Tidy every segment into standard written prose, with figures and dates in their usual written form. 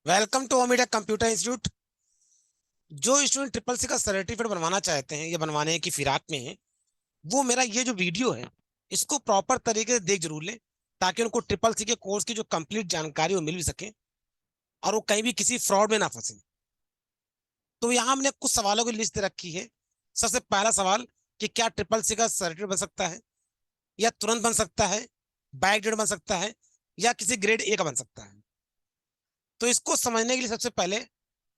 Welcome to Omida computer institute. जो student triple C का certificate बनवाना चाहते हैं या बनवाने की फिराक में है, वो मेरा ये जो वीडियो है इसको प्रॉपर तरीके से देख जरूर लें, ताकि उनको ट्रिपल सी के कोर्स की जो कंप्लीट जानकारी वो मिल भी सके और वो कहीं भी किसी फ्रॉड में ना फंसे। तो यहाँ हमने कुछ सवालों की लिस्ट दे रखी है। सबसे पहला सवाल कि क्या ट्रिपल सी का सर्टिफिकेट बन सकता है, या तुरंत बन सकता है, बैक डेट बन सकता है, या किसी ग्रेड ए का बन सकता है। तो इसको समझने के लिए सबसे पहले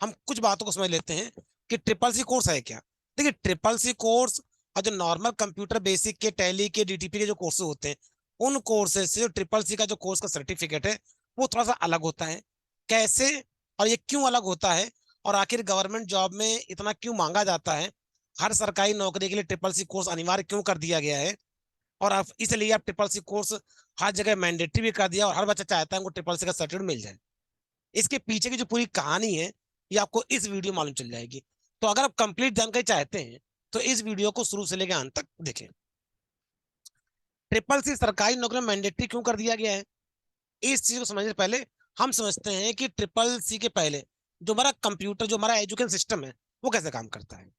हम कुछ बातों को समझ लेते हैं कि ट्रिपल सी कोर्स है क्या। देखिए, ट्रिपल सी कोर्स और जो नॉर्मल कंप्यूटर बेसिक के, टैली के, डीटीपी के जो कोर्सेज होते हैं, उन कोर्सेज से जो ट्रिपल सी का जो कोर्स का सर्टिफिकेट है वो थोड़ा सा अलग होता है। कैसे और ये क्यों अलग होता है, और आखिर गवर्नमेंट जॉब में इतना क्यों मांगा जाता है, हर सरकारी नौकरी के लिए ट्रिपल सी कोर्स अनिवार्य क्यों कर दिया गया है, और आप इसलिए आप ट्रिपल सी कोर्स हर जगह मैंडेटरी भी कर दिया और हर बच्चा चाहता है उनको ट्रिपल सी का सर्टिफिकेट मिल जाए। इसके पीछे की जो पूरी कहानी है ये आपको इस वीडियो में मालूम चल जाएगी। तो अगर आप कंप्लीट जानकारी चाहते हैं तो इस वीडियो को शुरू से लेकर अंत तक देखें। ट्रिपल सी सरकारी नौकरी में मैंडेटरी क्यों कर दिया गया है, इस चीज को समझने से पहले हम समझते हैं कि ट्रिपल सी के पहले जो हमारा कंप्यूटर, जो हमारा एजुकेशन सिस्टम है, वो कैसे काम करता है।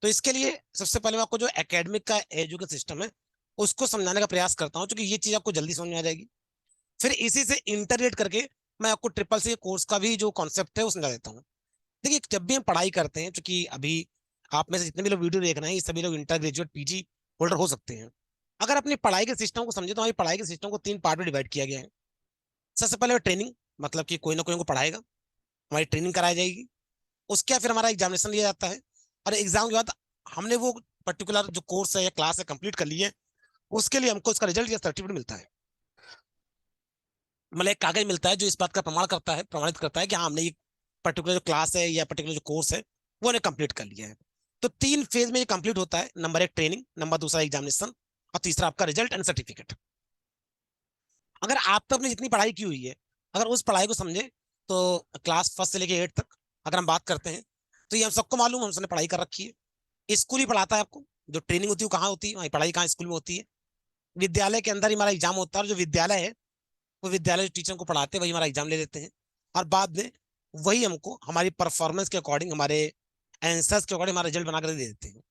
तो इसके लिए सबसे पहले मैं आपको जो एकेडमिक का एजुकेशन सिस्टम है उसको समझाने का प्रयास करता हूँ, क्योंकि ये चीज आपको जल्दी समझ में आ जाएगी। फिर इसी से इंटरलेट करके मैं आपको ट्रिपल सी कोर्स का भी जो कॉन्सेप्ट है वो समझा देता हूँ। देखिए, जब भी हम पढ़ाई करते हैं, क्योंकि अभी आप में से जितने भी लोग वीडियो देख रहे हैं ये सभी लोग इंटर ग्रेजुएट पीजी होल्डर हो सकते हैं। अगर अपनी पढ़ाई के सिस्टम को समझे तो हमारी पढ़ाई के सिस्टम को तीन पार्ट में डिवाइड किया गया है। सबसे पहले ट्रेनिंग, मतलब कि कोई ना कोई को पढ़ाएगा, हमारी ट्रेनिंग कराई जाएगी। उसके बाद फिर हमारा एग्जामिनेशन लिया जाता है, और एग्जाम के बाद हमने वो पर्टिकुलर जो कोर्स है या क्लास है कंप्लीट कर ली है, उसके लिए हमको उसका रिजल्ट या सर्टिफिकेट मिलता है। मतलब एक कागज मिलता है जो इस बात का प्रमाण करता है, प्रमाणित करता है कि हाँ हमने ये पर्टिकुलर जो क्लास है या पर्टिकुलर जो कोर्स है वो ने कंप्लीट कर लिया है। तो तीन फेज में ये कंप्लीट होता है। नंबर एक ट्रेनिंग, नंबर दूसरा एग्जामिनेशन, और तीसरा आपका रिजल्ट एंड सर्टिफिकेट। अगर आप तो अपनी जितनी पढ़ाई की हुई है, अगर उस पढ़ाई को समझे, तो क्लास फर्स्ट से लेकर एट तक अगर हम बात करते हैं, तो ये हम सबको मालूम है, हमने पढ़ाई कर रखी है। स्कूल ही पढ़ाता है आपको। जो ट्रेनिंग होती है वो कहाँ होती है, वही पढ़ाई कहाँ, स्कूल में होती है। विद्यालय के अंदर ही हमारा एग्जाम होता है, और जो विद्यालय है वो विद्यालय टीचर को पढ़ाते हैं, वही हमारा एग्जाम ले लेते हैं। और बाद में वही हमको हमारी परफॉर्मेंस के अकॉर्डिंग, हमारे आंसर्स के अकॉर्डिंग हमारा रिजल्ट बनाकर दे देते हैं।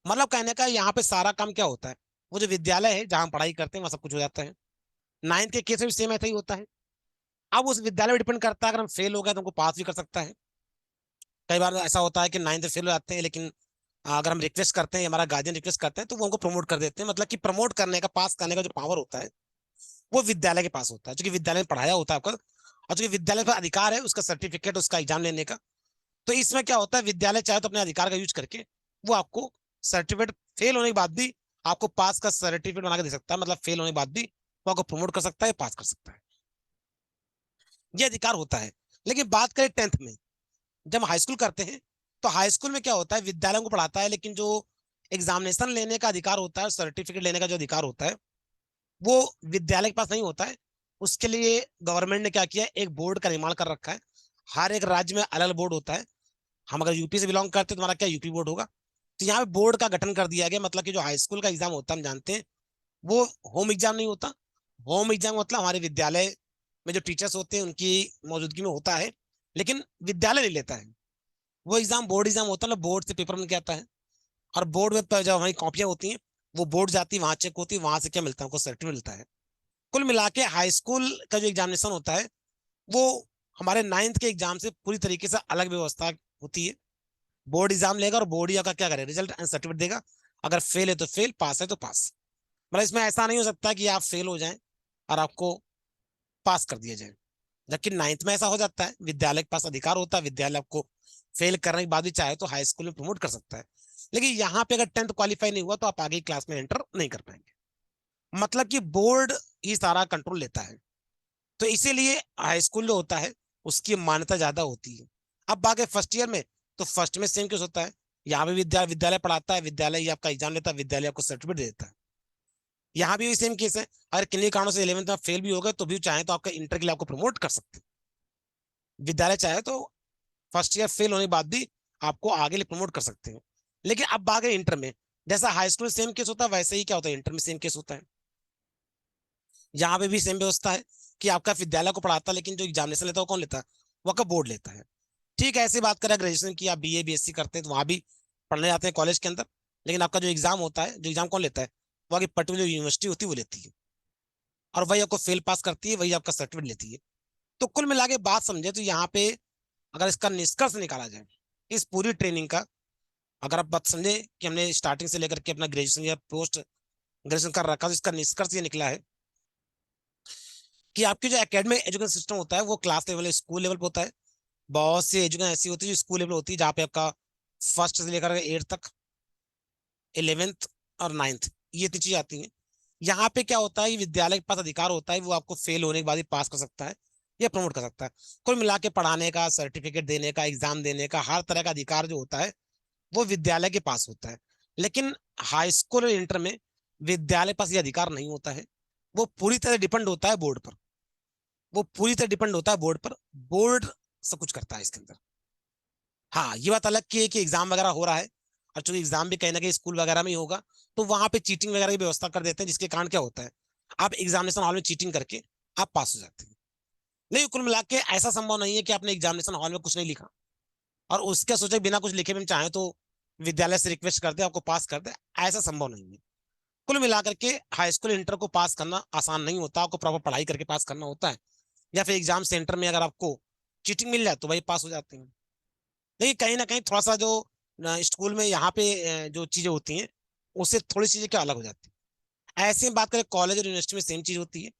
मतलब कहने का यहाँ पे सारा काम क्या होता है, वो जो विद्यालय है जहाँ हम पढ़ाई करते हैं वहाँ सब कुछ हो जाता है। नाइन्थ के केस में भी सेम ऐसा ही होता है। अब उस विद्यालय पर डिपेंड करता है, अगर हम फेल हो गए तो हमको पास भी कर सकता है। कई बार ऐसा होता है कि नाइन्थ फेल हो जाते हैं, लेकिन अगर हम रिक्वेस्ट करते हैं, हमारा गार्जियन रिक्वेस्ट करते हैं, तो वो हमको प्रमोट कर देते हैं। मतलब कि प्रमोट करने का, पास करने का जो पावर होता है वो विद्यालय के पास होता है, क्योंकि विद्यालय में पढ़ाया होता है आपका, और जो विद्यालय पर अधिकार है उसका सर्टिफिकेट, उसका एग्जाम लेने का। तो इसमें क्या होता है, विद्यालय चाहे तो अपने अधिकार का यूज करके वो आपको सर्टिफिकेट, फेल होने के बाद भी आपको पास का सर्टिफिकेट बना के दे सकता है। मतलब फेल होने के बाद भी वो आपको प्रमोट कर सकता है, पास कर सकता है। ये अधिकार होता है। लेकिन बात करें टेंथ में, जब हम हाई स्कूल करते हैं, तो हाई स्कूल में क्या होता है, विद्यालयों को पढ़ाता है, लेकिन जो एग्जामिनेशन लेने का अधिकार होता है, सर्टिफिकेट लेने का जो अधिकार होता है, वो विद्यालय के पास नहीं होता है। उसके लिए गवर्नमेंट ने क्या किया है, एक बोर्ड का निर्माण कर रखा है। हर एक राज्य में अलग बोर्ड होता है। हम अगर यूपी से बिलोंग करते हैं तो हमारा क्या यूपी बोर्ड होगा। तो यहाँ पे बोर्ड का गठन कर दिया गया। मतलब कि जो हाई स्कूल का एग्जाम होता है, हम जानते हैं वो होम एग्जाम नहीं होता। होम एग्जाम मतलब हमारे विद्यालय में जो टीचर्स होते हैं उनकी मौजूदगी में होता है, लेकिन विद्यालय नहीं लेता है। वो एग्जाम बोर्ड एग्जाम होता है, बोर्ड से पेपर में क्या आता है, और बोर्ड में जो हमारी कॉपियां होती हैं वो बोर्ड जाती है, वहां चेक होती है, वहां से क्या मिलता है, हमको सर्टिफिकेट मिलता है। कुल मिला के हाई स्कूल का जो एग्जामिनेशन होता है वो हमारे नाइन्थ के एग्जाम से पूरी तरीके से अलग व्यवस्था होती है। बोर्ड एग्जाम लेगा और बोर्ड ही आपका क्या करे, रिजल्ट एंड सर्टिफिकेट देगा। अगर फेल है तो फेल, पास है तो पास। मतलब इसमें ऐसा नहीं हो सकता कि आप फेल हो जाएं और आपको पास कर दिया जाए। जबकि नाइन्थ में ऐसा हो जाता है, विद्यालय के पास अधिकार होता है, विद्यालय आपको फेल करने के बाद भी चाहे तो हाई स्कूल में प्रमोट कर सकता है। लेकिन यहाँ पे अगर टेंथ क्वालिफाई नहीं हुआ तो आप आगे क्लास में एंटर नहीं कर पाएंगे। मतलब कि बोर्ड ही सारा कंट्रोल लेता है। तो इसीलिए हाई स्कूल जो होता है उसकी मान्यता ज्यादा होती है। अब बाकी फर्स्ट ईयर में, तो फर्स्ट में सेम केस होता है। यहाँ भी विद्यालय पढ़ाता है, विद्यालय ही आपका एग्जाम लेता है, विद्यालय आपको सर्टिफिकेट देता है। यहाँ भी सेम केस है। अगर किन्हीं कारणों से 11th में फेल भी हो गए तो भी चाहे तो आपका इंटर के लिए आपको प्रमोट कर सकते हैं। विद्यालय चाहे तो फर्स्ट ईयर फेल होने के बाद भी आपको आगे लिए प्रमोट कर सकते हैं। लेकिन अब बात है इंटर में, जैसा हाई स्कूल में सेम केस होता है वैसे ही क्या होता है, इंटर में सेम केस होता है। यहाँ पे भी सेम व्यवस्था है कि आपका विद्यालय को पढ़ाता है, लेकिन जो एग्जामिनेशन लेता है वो कौन लेता है, वो आपका बोर्ड लेता है। ठीक है, ऐसी बात करें ग्रेजुएशन की, आप बीए बीएससी करते हैं तो वहां भी पढ़ने जाते हैं कॉलेज के अंदर, लेकिन आपका जो एग्जाम होता है, जो एग्जाम कौन लेता है, वो आपकी पर्टिकुलर यूनिवर्सिटी होती है वो लेती है, और वही आपको फेल पास करती है, वही आपका सर्टिफिकेट लेती है। तो कुल मिला के बात समझे तो यहाँ पे अगर इसका निष्कर्ष निकाला जाए इस पूरी ट्रेनिंग का, अगर आप बात समझे कि हमने स्टार्टिंग से लेकर के अपना ग्रेजुएशन या पोस्ट ग्रेजुएशन कर रखा, तो इसका निष्कर्ष ये निकला है कि आपकी जो एकेडमिक एजुकेशन सिस्टम होता है वो क्लास लेवल स्कूल लेवल पे होता है। बहुत सी एजुकेशन ऐसी होती है जो स्कूल लेवल होती है, जहाँ पे आपका फर्स्ट से लेकर 8 तक, 11th और 9th, ये तीन चीजें आती हैं। यहाँ पे क्या होता है, विद्यालय के पास अधिकार होता है, वो आपको फेल होने के बाद ही पास कर सकता है या प्रमोट कर सकता है। कुल मिला के पढ़ाने का, सर्टिफिकेट देने का, एग्जाम देने का, हर तरह का अधिकार जो होता है वो विद्यालय के पास होता है। लेकिन हाई स्कूल और इंटर में विद्यालय के पास ये अधिकार नहीं होता है, वो पूरी तरह डिपेंड होता है बोर्ड पर। वो पूरी तरह डिपेंड होता है बोर्ड पर, बोर्ड सब कुछ करता है इसके अंदर। हाँ, ये बात अलग की है कि एग्जाम वगैरह हो रहा है, और चूंकि एग्जाम भी कहीं ना कहीं स्कूल वगैरह में ही होगा, तो वहां पे चीटिंग वगैरह की व्यवस्था कर देते हैं, जिसके कारण क्या होता है, आप एग्जामिनेशन हॉल में चीटिंग करके आप पास हो जाते हैं। नहीं, कुल मिला के ऐसा संभव नहीं है कि आपने एग्जामिनेशन हॉल में कुछ नहीं लिखा और उसके सोचे बिना कुछ लिखे भी हम चाहें तो विद्यालय से रिक्वेस्ट कर दे आपको पास कर दे। ऐसा संभव नहीं है। कुल मिलाकर के हाई स्कूल इंटर को पास करना आसान नहीं होता, आपको प्रॉपर पढ़ाई करके पास करना होता है, या फिर एग्जाम सेंटर में अगर आपको चीटिंग मिल जाए तो वही पास हो जाते हैं। लेकिन कहीं ना कहीं थोड़ा सा जो स्कूल में यहाँ पे जो चीजें होती हैं उससे थोड़ी चीजें क्या अलग हो जाती है। ऐसे में बात करें कॉलेज और यूनिवर्सिटी में सेम चीज होती है,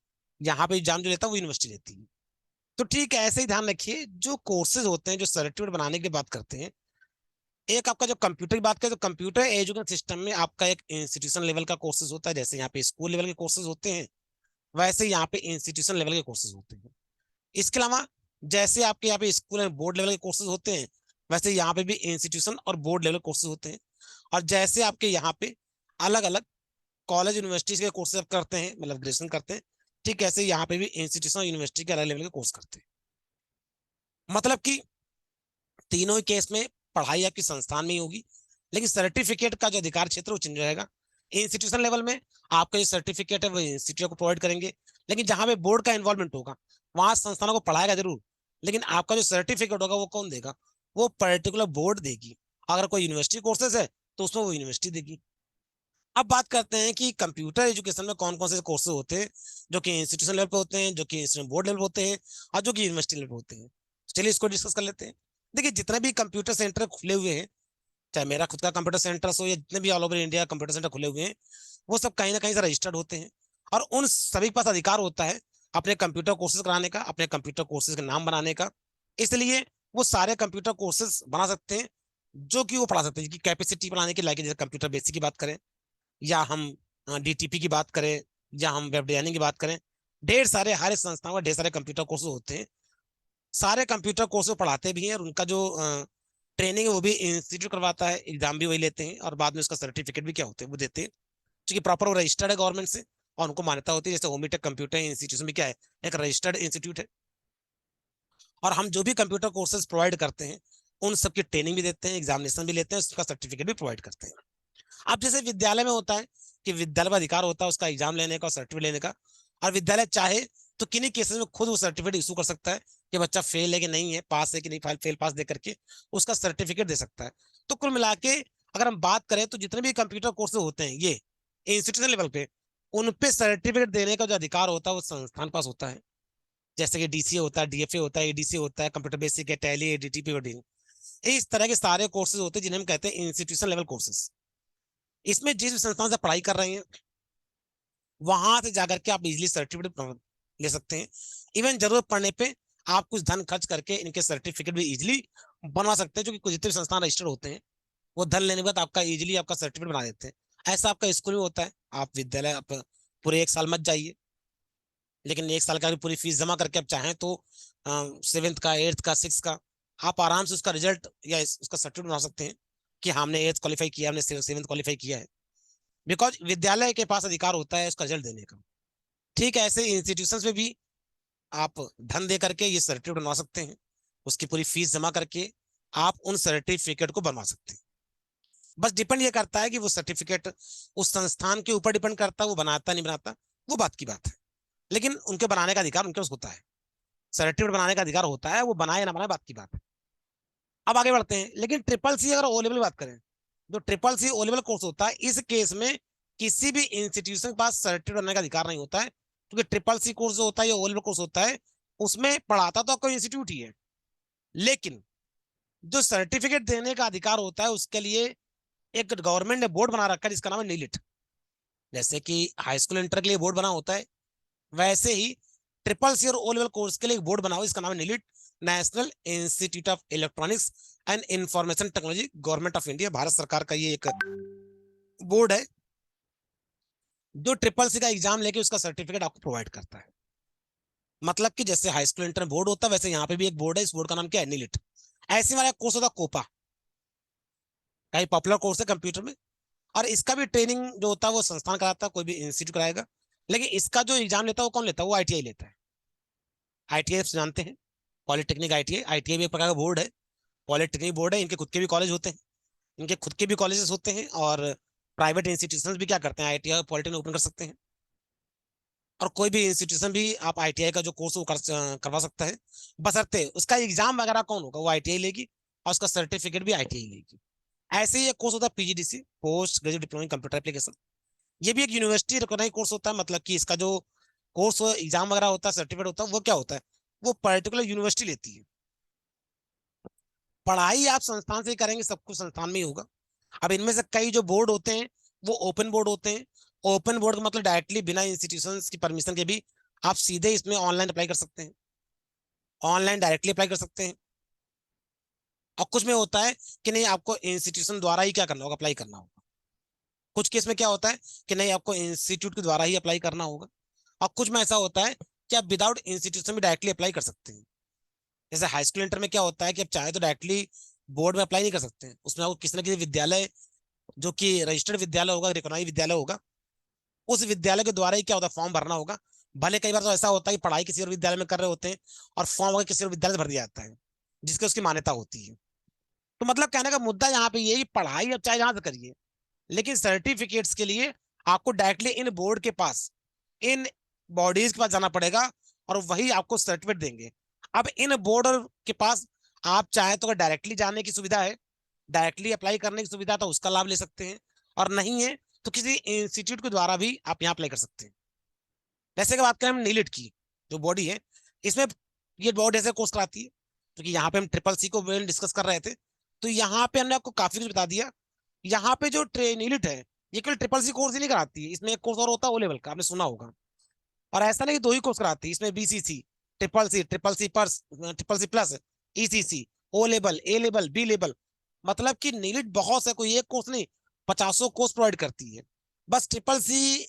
यहाँ पे एग्जाम जो लेता है वो यूनिवर्सिटी लेती है। तो ठीक है, ऐसे ही ध्यान रखिए जो कोर्सेज होते हैं जो सर्टिफिकेट बनाने की बात करते हैं, एक आपका जो कंप्यूटर की बात करें तो कंप्यूटर एजुकेशन सिस्टम में आपका एक इंस्टीट्यूशन लेवल का कोर्सेज होता है, जैसे यहाँ पे स्कूल लेवल के कोर्सेज होते हैं वैसे यहाँ पे इंस्टीट्यूशन लेवल के कोर्सेज होते हैं। इसके अलावा जैसे आपके यहाँ पे स्कूल एंड बोर्ड लेवल के कोर्सेज होते हैं, वैसे यहाँ पे भी इंस्टीट्यूशन और बोर्ड लेवल कोर्सेज होते हैं। और जैसे आपके यहाँ पे अलग अलग कॉलेज यूनिवर्सिटीज के कोर्सेज करते हैं, मतलब ग्रेजुएशन करते हैं, ठीक ऐसे यहाँ पे भी इंस्टीट्यूशन और यूनिवर्सिटी के अलग लेवल के कोर्स करते हैं। मतलब कि तीनों ही केस में पढ़ाई आपकी संस्थान में ही होगी, लेकिन सर्टिफिकेट का जो अधिकार क्षेत्र वो चेंज रहेगा। इंस्टीट्यूशन लेवल में आपका जो सर्टिफिकेट है वो इंस्टीट्यूट को प्रोवाइड करेंगे, लेकिन जहां पे बोर्ड का इन्वॉल्वमेंट होगा वहां संस्थानों को पढ़ाएगा जरूर, लेकिन आपका जो सर्टिफिकेट होगा वो कौन देगा, वो पर्टिकुलर बोर्ड देगी। अगर कोई यूनिवर्सिटी कोर्सेज है तो उसमें वो यूनिवर्सिटी देगी। अब बात करते हैं कि कंप्यूटर एजुकेशन में कौन कौन से कोर्सेज होते हैं जो कि इंस्टीट्यूशन लेवल पे होते हैं, जो कि इंस्टीट्यूशन बोर्ड लेवल पे होते हैं, और जो कि यूनिवर्सिटी लेवल पे होते हैं। चलिए इसको डिस्कस कर लेते हैं। देखिए, जितने भी कंप्यूटर सेंटर खुले हुए हैं, चाहे मेरा खुद का कंप्यूटर सेंटर हो या जितने भी all over India computer centre खुले हुए हैं, वो सब कहीं ना कहीं से रजिस्टर्ड होते हैं, और उन सभी के पास अधिकार होता है अपने कंप्यूटर कोर्सेज कराने का, अपने कंप्यूटर कोर्सेज का नाम बनाने का। इसलिए वो सारे कंप्यूटर कोर्सेज बना सकते हैं जो कि वो पढ़ा सकते हैं, कि कैपेसिटी बढ़ाने की लाइक, जैसे कंप्यूटर बेसिक की बात करें, या हम डीटीपी की बात करें, या हम वेब डिजाइनिंग की बात करें। ढेर सारे हर संस्थाओं में ढेर सारे कंप्यूटर कोर्सेज होते हैं। सारे कंप्यूटर कोर्स पढ़ाते भी हैं, और उनका जो ट्रेनिंग है वो भी इंस्टीट्यूट करवाता है, एग्जाम भी वही लेते हैं, और बाद में उसका सर्टिफिकेट भी क्या होते हैं वो देते हैं, क्योंकि प्रॉपर वो रजिस्टर्ड है गवर्नमेंट से और उनको मान्यता होती है। जैसे होमीटेक कंप्यूटर इंस्टीट्यूशन भी क्या है, एक रजिस्टर्ड इंस्टीट्यूट है। और हम जो भी कंप्यूटर कोर्सेज प्रोवाइड करते हैं उन सबकी ट्रेनिंग भी देते हैं, एग्जामिनेशन भी लेते हैं, उसका सर्टिफिकेट भी प्रोवाइड करते हैं। अब जैसे विद्यालय में होता है कि विद्यालय में अधिकार होता है उसका एग्जाम लेने का, सर्टिफिकेट लेने का, और विद्यालय चाहे तो किन्हीं केसेस में खुद वो सर्टिफिकेट इशू कर सकता है कि बच्चा फेल है कि नहीं है, पास है कि नहीं, फेल पास दे करके उसका सर्टिफिकेट दे सकता है। तो कुल मिला के अगर हम बात करें तो जितने भी कंप्यूटर कोर्सेज होते हैं ये इंस्टीट्यूशन लेवल पे, उन पे सर्टिफिकेट देने का जो अधिकार होता है वो संस्थान पास होता है। जैसे कि डीसीए होता है, डीएफए होता है, एडीसी होता है, कंप्यूटर बेसिक है, टैली, एडीटीपी और इस तरह के सारे कोर्सेज होते हैं जिन्हें हम कहते हैं इंस्टीट्यूशन लेवल कोर्सेज। इसमें जिस भी संस्थान से पढ़ाई कर रहे हैं वहां से जाकर के आप इजिली सर्टिफिकेट ले सकते हैं। इवन जरूरत पड़ने पे आप कुछ धन खर्च करके इनके सर्टिफिकेट भी इजिली बनवा सकते हैं, जो कि कुछ जितने भी संस्थान रजिस्टर्ड होते हैं वो धन लेने के बाद आपका इजिली आपका सर्टिफिकेट बना देते हैं। ऐसा आपका स्कूल में होता है। आप विद्यालय आप पूरे 1 साल मत जाइए, लेकिन 1 साल का भी पूरी फीस जमा करके आप चाहें तो 7th का, 8th का, 6th का आप आराम से उसका रिजल्ट या उसका सर्टिफिकेट बना सकते हैं कि हमने 8th क्वालिफाई किया, हमने 7th क्वालिफाई किया है, बिकॉज विद्यालय के पास अधिकार होता है उसका रिजल्ट देने का। ठीक है, ऐसे इंस्टीट्यूशंस में भी आप धन दे करके ये सर्टिफिकेट बनवा सकते हैं, उसकी पूरी फीस जमा करके आप उन सर्टिफिकेट को बनवा सकते हैं। बस डिपेंड ये करता है कि वो सर्टिफिकेट उस संस्थान के ऊपर डिपेंड करता है, वो बनाता नहीं बनाता, वो बात की बात है, लेकिन उनके बनाने का अधिकार उनके पास होता है। सर्टिफिकेट बनाने का अधिकार होता है, वो बनाए ना बनाए बात की बात है। अब आगे बढ़ते हैं। लेकिन ट्रिपल सी अगर ओ लेवल की बात करें, जो triple C O level course होता है, इस केस में किसी भी इंस्टीट्यूशन के पास सर्टिफिकेट बनाने का अधिकार नहीं होता है, क्योंकि ट्रिपल सी कोर्स जो होता है या ओ लेवल कोर्स होता है, उसमें पढ़ाता तो आपको इंस्टीट्यूट ही है, लेकिन जो सर्टिफिकेट देने का अधिकार होता है उसके लिए एक गवर्नमेंट ने बोर्ड बना रखा है जिसका नाम है नीलिट। जैसे कि हाई स्कूल इंटर के लिए बोर्ड बना होता है, वैसे ही ट्रिपल सी और ओ लेवल कोर्स के लिए एक बोर्ड बना हुआ, इसका नाम है NIELIT, national institute of electronics and information technology, government of India, Bharat सरकार का ये एक बोर्ड है जो ट्रिपल सी का एग्जाम लेके उसका सर्टिफिकेट आपको प्रोवाइड करता है। मतलब कि जैसे हाई स्कूल इंटर बोर्ड होता है, वैसे यहाँ पे भी एक बोर्ड है, इस बोर्ड का नाम क्या है, नीलिट। ऐसे वाला कोर्स होता है कोपा, कई पॉपुलर कोर्स है कंप्यूटर में, और इसका भी ट्रेनिंग जो होता है वो संस्थान कराता है, कोई भी इंस्टीट्यूट कराएगा। लेकिन इसका जो एग्जाम लेता है वो कौन लेता है, वो आईटीआई लेता है। आईटीआई जानते हैं, पॉलिटेक्निक आईटीआई। आईटीआई भी एक प्रकार का बोर्ड है, पॉलिटेक्निक बोर्ड है, इनके खुद के भी कॉलेज होते हैं, इनके खुद के भी कॉलेजेस होते हैं, और प्राइवेट इंस्टीट्यूशन भी क्या करते हैं, आईटीआई पॉलिटेक्निक ओपन कर सकते हैं। और कोई भी इंस्टीट्यूशन भी आप आईटीआई का जो कोर्स वो करवा सकता है, बशर्ते उसका एग्जाम वगैरह कौन होगा, वो आईटीआई लेगी, और उसका सर्टिफिकेट भी आईटीआई लेगी। ऐसे ही एक कोर्स होता है PGDC, post graduate diploma in computer application. ये भी एक यूनिवर्सिटी रिकॉग्नाइज कोर्स होता है, मतलब कि इसका जो कोर्स एग्जाम वगैरह होता है, सर्टिफिकेट होता है, वो क्या होता है, वो पर्टिकुलर यूनिवर्सिटी लेती है। पढ़ाई आप संस्थान से ही करेंगे, सब कुछ संस्थान में ही होगा। अब इनमें से कई जो बोर्ड होते हैं वो ओपन बोर्ड होते हैं। ओपन बोर्ड का मतलब डायरेक्टली बिना इंस्टीट्यूशन की परमिशन के भी आप सीधे इसमें ऑनलाइन अप्लाई कर सकते हैं, ऑनलाइन डायरेक्टली अप्लाई कर सकते हैं। और कुछ में होता है कि नहीं, आपको इंस्टीट्यूशन द्वारा ही क्या करना होगा, अप्लाई करना होगा। कुछ केस में क्या होता है कि नहीं, आपको इंस्टीट्यूट के द्वारा ही अप्लाई करना होगा। और कुछ में ऐसा होता है कि आप विदाउट इंस्टीट्यूशन भी डायरेक्टली अप्लाई कर सकते हैं। जैसे हाई स्कूल इंटर में क्या होता है कि आप चाहे तो डायरेक्टली बोर्ड में अप्लाई नहीं कर सकते हैं, उसमें आपको किसी न किसी विद्यालय, जो कि रजिस्टर्ड विद्यालय होगा, रिकॉग्नाइज्ड विद्यालय होगा, उस विद्यालय के द्वारा ही क्या होता है, फॉर्म भरना होगा। भले कई बार तो ऐसा होता है कि पढ़ाई किसी और विद्यालय में कर रहे होते हैं और फॉर्म वगैरह किसी और विद्यालय से भर दिया जाता है, जिसके उसकी मान्यता होती है। तो मतलब कहने का मुद्दा यहाँ पे ये है कि पढ़ाई अब चाहे जहां से करिए, लेकिन सर्टिफिकेट्स के लिए आपको डायरेक्टली इन बोर्ड के पास, इन बॉडीज के पास जाना पड़ेगा, और वही आपको सर्टिफिकेट देंगे। अब इन बोर्ड के पास आप चाहे तो अगर डायरेक्टली जाने की सुविधा है, डायरेक्टली अप्लाई करने की सुविधा, तो उसका लाभ ले सकते हैं, और नहीं है तो किसी इंस्टीट्यूट के द्वारा भी आप यहाँ अप्लाई कर सकते हैं। जैसे कि बात करें हम नीलिट की, जो बॉडी है, इसमें ये बॉडी ऐसे कोर्स कराती है, क्योंकि यहाँ पे हम ट्रिपल सी को डिस्कस कर रहे थे, तो यहाँ पे हमने आपको काफी कुछ बता दिया। यहाँ पे जो नीलिट है, ये केवल ट्रिपल सी कोर्स ही नहीं कराती है, इसमें एक कोर्स और होता है ओ लेवल का, आपने सुना होगा। और ऐसा नहीं कि दो ही कोर्स कराती है, इसमें BCC, triple C plus, triple C plus, ECC, O level, A level, B level. मतलब कि नीलिट बहुत से, कोई एक कोर्स नहीं, पचासों कोर्स प्रोवाइड करती है। बस ट्रिपल सी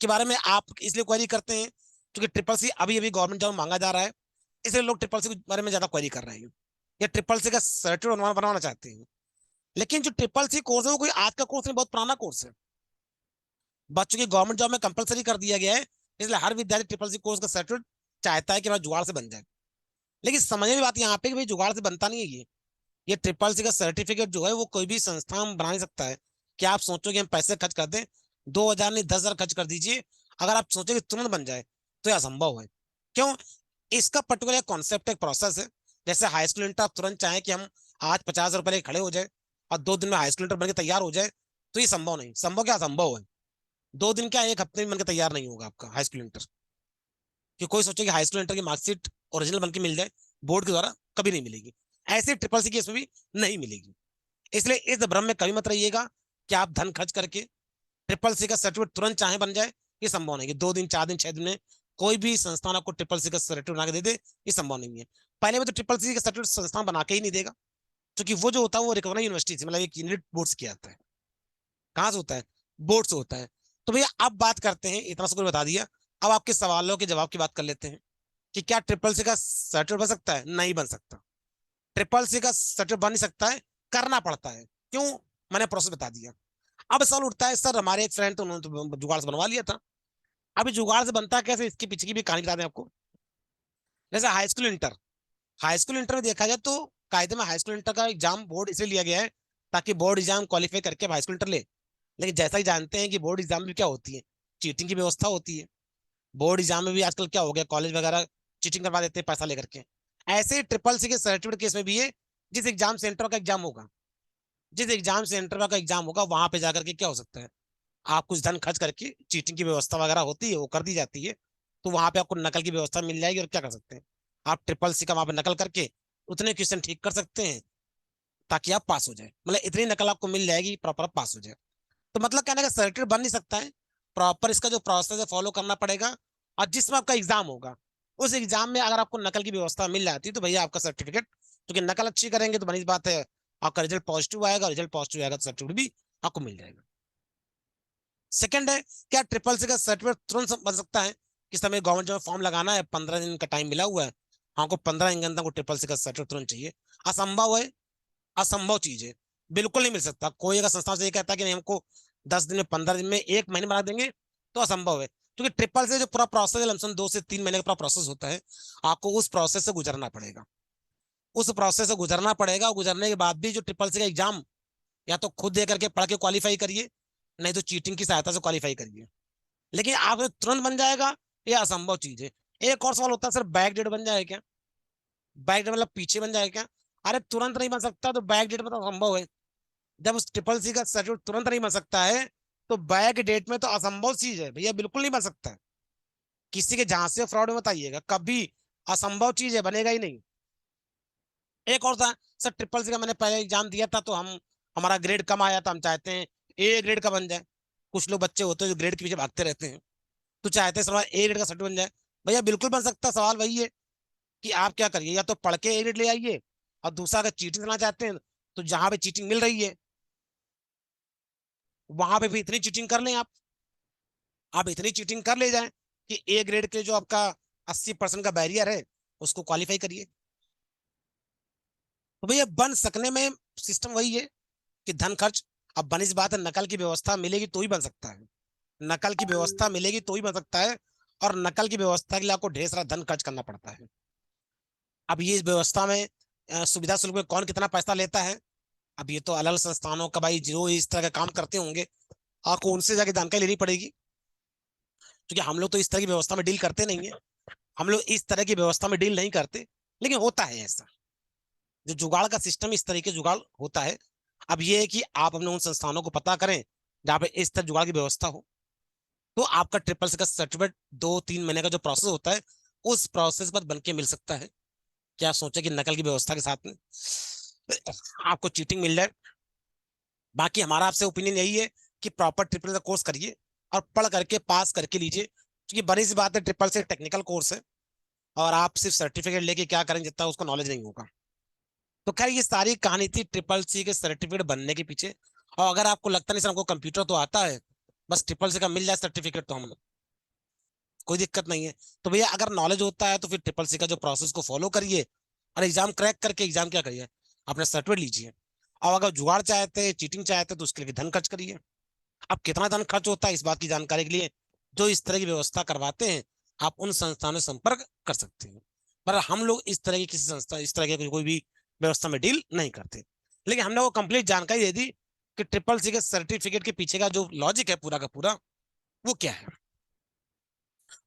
के बारे में आप इसलिए क्वेरी करते हैं क्योंकि ट्रिपल सी अभी अभी गवर्नमेंट जॉब मांगा जा रहा है, इसलिए लोग ट्रिपल सी के बारे में ज्यादा क्वेरी कर रहे हैं, या ट्रिपल सी का सर्टिफिकेट बनवाना चाहते हैं। लेकिन जो ट्रिपल सी कोर्स है वो कोई आज का कोर्स नहीं, बहुत पुराना कोर्स है। बच्चों की गवर्नमेंट जॉब में कंपलसरी कर दिया गया है, इसलिए हर विद्यार्थी ट्रिपल सी कोर्स का सर्टिफिकेट चाहता है कि भाई जुगाड़ से बन जाए। लेकिन समझने की बात यहाँ पे कि भाई जुगाड़ से बनता नहीं है ये ट्रिपल सी का सर्टिफिकेट जो है वो कोई भी संस्थान बना नहीं सकता है। कि आप सोचो कि हम पैसे खर्च कर दें, 2,000 नहीं 10,000 खर्च कर दीजिए, अगर आप सोचे कि तुरंत बन जाए, तो यह असंभव है। क्यों? इसका पर्टिकुलर कॉन्सेप्ट, एक प्रोसेस है। जैसे हाई स्कूल इंटर आप तुरंत चाहें कि हम आज 50,000 लेके खड़े हो जाए और 2 दिन में हाई स्कूल इंटर बन के तैयार हो जाए, तो ये संभव नहीं। संभव क्या, असंभव है। 2 दिन क्या, एक हफ्ते में बनकर तैयार नहीं होगा आपका हाई स्कूल इंटर। कि कोई सोचे कि हाई स्कूल इंटर की मार्कशीट ओरिजिनल बन के मिल जाए बोर्ड के द्वारा, कभी नहीं मिलेगी। ऐसे ट्रिपल सी की इसमें भी नहीं मिलेगी। इसलिए इस भ्रम में कभी मत रहिएगा कि आप धन खर्च करके ट्रिपल सी का सर्टिफिकेट तुरंत चाहे बन जाए। ये संभव नहीं कि 2 दिन 4 दिन 6 दिन में कोई भी संस्थान आपको ट्रिपल सी का सर्टिफिकेट बना के दे दे, ये संभव नहीं है। पहले में तो ट्रिपल सी का सर्टिफिकेट संस्थान बना के ही नहीं देगा, क्योंकि वो जो होता है वो रिकॉग्नाइज्ड यूनिवर्सिटी से, मतलब एक यूनिट बोर्ड से किया जाता है। कहाँ से होता है, बोर्ड से होता है। तो भैया अब बात करते हैं, इतना सब कुछ बता दिया, अब आपके सवालों के जवाब की बात कर लेते हैं कि क्या ट्रिपल सी का सर्टिफिकेट बन सकता है? नहीं बन सकता। ट्रिपल सी का सर्टिफिकेट बन नहीं सकता है, करना पड़ता है। क्यों? मैंने प्रोसेस बता दिया। अब सवाल उठता है, सर हमारे एक फ्रेंड तो उन्होंने तो जुगाड़ से बनवा लिया था, अभी जुगाड़ से बनता कैसे, इसके पीछे की भी कहानी बता दें आपको। जैसे हाई स्कूल इंटर में देखा जाए तो कायदे में हाई स्कूल इंटर का एग्जाम बोर्ड इसलिए लिया गया है ताकि बोर्ड एग्जाम क्वालिफाई करके हाई स्कूल इंटर ले। लेकिन जैसा ही जानते हैं कि बोर्ड एग्जाम में क्या होती है, चीटिंग की व्यवस्था होती है। बोर्ड एग्जाम में भी आजकल क्या हो गया, कॉलेज वगैरह चीटिंग करवा देते हैं पैसा लेकर के। ऐसे ही ट्रिपल सी के सर्टिफिकेट केस में भी है, जिस एग्जाम सेंटर का एग्जाम होगा, जिस एग्जाम सेंटर का एग्जाम होगा वहां पे जाकर के क्या हो सकता है, आप कुछ धन खर्च करके चीटिंग की व्यवस्था वगैरह होती है वो कर दी जाती है, तो वहां पे आपको नकल की व्यवस्था मिल जाएगी। और क्या कर सकते हैं, आप ट्रिपल सी का वहां पे नकल करके उतने क्वेश्चन ठीक कर सकते हैं ताकि आप पास हो जाए। मतलब इतनी नकल आपको मिल जाएगी प्रॉपर आप पास हो जाए। तो मतलब कहने का सर्टिफिकेट बन नहीं सकता है, प्रॉपर इसका जो प्रोसेस है फॉलो करना पड़ेगा। और जिसमें आपका एग्जाम होगा उस एग्जाम में अगर आपको नकल की व्यवस्था मिल जाती है तो भैया आपका सर्टिफिकेट, क्योंकि नकल अच्छी करेंगे तो बनी बात है आपका रिजल्ट पॉजिटिव आएगा, रिजल्ट पॉजिटिव आएगा तो सर्टिफिकेट भी आपको मिल जाएगा। सेकंड है, क्या ट्रिपल सी का सर्टिफिकेट तुरंत बन सकता है? किस समय गवर्नमेंट जो फॉर्म लगाना है 15 दिन का टाइम मिला हुआ है, हमको 15 दिन के अंदर को ट्रिपल सी का सर्टिफिकेट तुरंत चाहिए, असंभव है, असंभव चीज है, बिल्कुल नहीं मिल सकता। कोई अगर संस्था से ये कहता है कि नहीं हमको 10 दिन में, 15 दिन में, 1 महीने बना देंगे, तो असंभव है। क्योंकि ट्रिपल से जो पूरा प्रोसेस है लमसम 2 से 3 महीने का पूरा प्रोसेस होता है, आपको उस प्रोसेस से गुजरना पड़ेगा, उस प्रोसेस से गुजरना पड़ेगा। और गुजरने के बाद भी जो ट्रिपल सी का एग्जाम या तो खुद दे करके पढ़ के क्वालिफाई करिए, नहीं तो चीटिंग की सहायता से क्वालिफाई करिए। लेकिन आप तुरंत बन जाएगा, ये असंभव चीज है। एक और सवाल होता है, सर बैक डेट बन जाए क्या? बैक डेट मतलब पीछे बन जाए क्या? अरे तुरंत नहीं बन सकता, तो बैक डेट में तो संभव है। जब उस ट्रिपल सी का सर्टिफिकेट तुरंत नहीं बन सकता है, तो बैक डेट में तो असंभव चीज है भैया, बिल्कुल नहीं बन सकता है। किसी के जहां से फ्रॉड में बताइएगा, कभी असंभव चीज है, बनेगा ही नहीं। एक और था, सर ट्रिपल सी का मैंने पहले एग्जाम दिया था तो हम, हमारा ग्रेड कम आया था, हम चाहते हैं ए ग्रेड का बन जाए। कुछ लोग बच्चे होते हैं जो ग्रेड के पीछे भागते रहते हैं, तो चाहते हैं सर ए ग्रेड का सर्टिफिकेट बन जाए। भैया बिल्कुल बन सकता है, सवाल वही है कि आप क्या करिए, या तो पढ़ के ए ग्रेड ले आइए, और दूसरा अगर चीटिंग करना चाहते हैं तो जहां पे चीटिंग मिल रही है वहां पे भी इतनी चीटिंग कर लें आप इतनी चीटिंग कर ले जाएं कि ए ग्रेड के जो आपका 80% का बैरियर है उसको क्वालिफाई करिए। तो भैया बन सकने में सिस्टम वही है कि धन खर्च। अब बनी सी बात है, नकल की व्यवस्था मिलेगी तो ही बन सकता है, नकल की व्यवस्था मिलेगी तो ही बन सकता है। और नकल की व्यवस्था के लिए आपको ढेर सारा धन खर्च करना पड़ता है। अब ये इस व्यवस्था में सुविधा शुल्क में कौन कितना पैसा लेता है, अब ये तो अलग अलग संस्थानों का भाई जो इस तरह का काम करते होंगे, आपको उनसे जाके जानकारी लेनी पड़ेगी। क्योंकि हम लोग तो इस तरह की व्यवस्था में डील करते नहीं है, हम लोग इस तरह की व्यवस्था में डील नहीं करते। लेकिन होता है ऐसा, जो जुगाड़ का सिस्टम इस तरीके जुगाड़ होता है। अब ये है कि आप अपने उन संस्थानों को पता करें जहाँ पे इस तरह जुगाड़ की व्यवस्था हो, तो आपका ट्रिपल सी का सर्टिफिकेट 2-3 महीने का जो प्रोसेस होता है उस प्रोसेस पर बन के मिल सकता है। क्या सोचे कि नकल की व्यवस्था के साथ में आपको चीटिंग मिल जाए। बाकी हमारा आपसे ओपिनियन यही है कि प्रॉपर ट्रिपल का कोर्स करिए और पढ़ करके पास करके लीजिए, क्योंकि बड़ी सी बात है ट्रिपल से टेक्निकल कोर्स है, और आप सिर्फ सर्टिफिकेट लेके क्या करेंगे जितना उसको नॉलेज नहीं होगा। तो खैर ये सारी कहानी थी ट्रिपल सी के सर्टिफिकेट बनने के पीछे। और अगर आपको लगता नहीं सर हमको कंप्यूटर तो आता है, बस ट्रिपल सी का मिल जाए सर्टिफिकेट तो हम, कोई दिक्कत नहीं है। तो भैया अगर नॉलेज होता है तो फिर ट्रिपल सी का जो प्रोसेस को फॉलो करिए और एग्जाम क्रैक करके एग्जाम क्या करिए, अपना सर्टिफिकेट लीजिए। और अगर जुगाड़ चाहते हैं, चीटिंग चाहते हैं, तो उसके लिए धन खर्च करिए। अब कितना धन खर्च होता है इस बात की जानकारी के लिए जो इस तरह की व्यवस्था करवाते हैं, आप उन संस्थानों से संपर्क कर सकते हैं। पर हम लोग इस तरह की किसी संस्था, इस तरह की कोई भी व्यवस्था में डील नहीं करते। लेकिन हमने वो कंप्लीट जानकारी दे दी कि ट्रिपल सी के सर्टिफिकेट के पीछे का जो लॉजिक है पूरा का पूरा वो क्या है।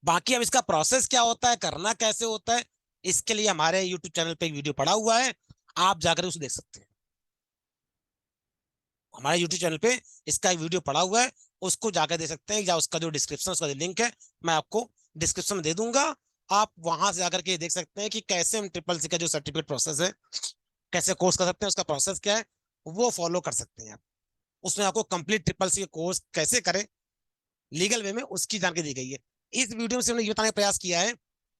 बाकी अब इसका प्रोसेस क्या होता है, करना कैसे होता है, इसके लिए हमारे यूट्यूब चैनल पे एक वीडियो पड़ा हुआ है, आप जाकर उसे देख सकते हैं। हमारे यूट्यूब चैनल पे इसका एक वीडियो पड़ा हुआ है, उसको जाकर दे सकते हैं, या उसका जो डिस्क्रिप्शन, उसका जो लिंक है मैं आपको डिस्क्रिप्शन में दे दूंगा। आप वहां से जाकर के देख सकते हैं कि कैसे हम ट्रिपल सी का जो सर्टिफिकेट प्रोसेस है कैसे कोर्स कर सकते हैं, उसका प्रोसेस क्या है वो फॉलो कर सकते हैं आप। उसमें आपको कंप्लीट ट्रिपल सी कोर्स कैसे करें लीगल वे में उसकी जानकारी दी गई है। इस वीडियो में से हमने ये बताने का प्रयास किया है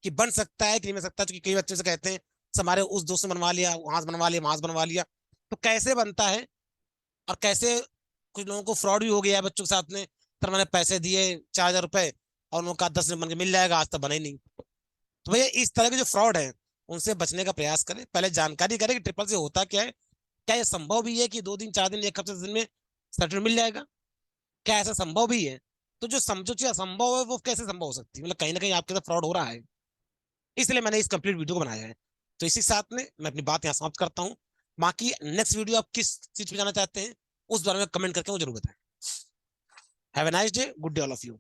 कि बन सकता है कि नहीं बन सकता, क्योंकि कई बच्चे से कहते हैं "सर, हमारे उस दोस्त ने बनवा लिया, वहां से बनवा लिया, वहां से बनवा लिया"। तो कैसे बनता है और कैसे कुछ लोगों को फ्रॉड भी हो गया है बच्चों के साथ में, सर मैंने पैसे दिए 4,000 रुपए और उनका 10 दिन बन के मिल जाएगा, आज तक बना ही नहीं। तो भैया इस तरह के जो फ्रॉड है उनसे बचने का प्रयास करें, पहले जानकारी करें कि ट्रिपल सी होता क्या है, क्या ये संभव भी है कि 2 दिन 4 दिन 1 हफ्ते 10 दिन में सर्टिफिकेट मिल जाएगा, क्या ऐसा संभव भी है। तो जो समझो चीज असंभव है वो कैसे संभव हो सकती है, मतलब कहीं ना कहीं आपके साथ फ्रॉड हो रहा है, इसलिए मैंने इस कंप्लीट वीडियो को बनाया है। तो इसी साथ में मैं अपनी बात यहाँ समाप्त करता हूँ। बाकी नेक्स्ट वीडियो आप किस चीज पे जाना चाहते हैं उस बारे में कमेंट करके मुझे जरूर बताएं। Have a nice day, good day all of you.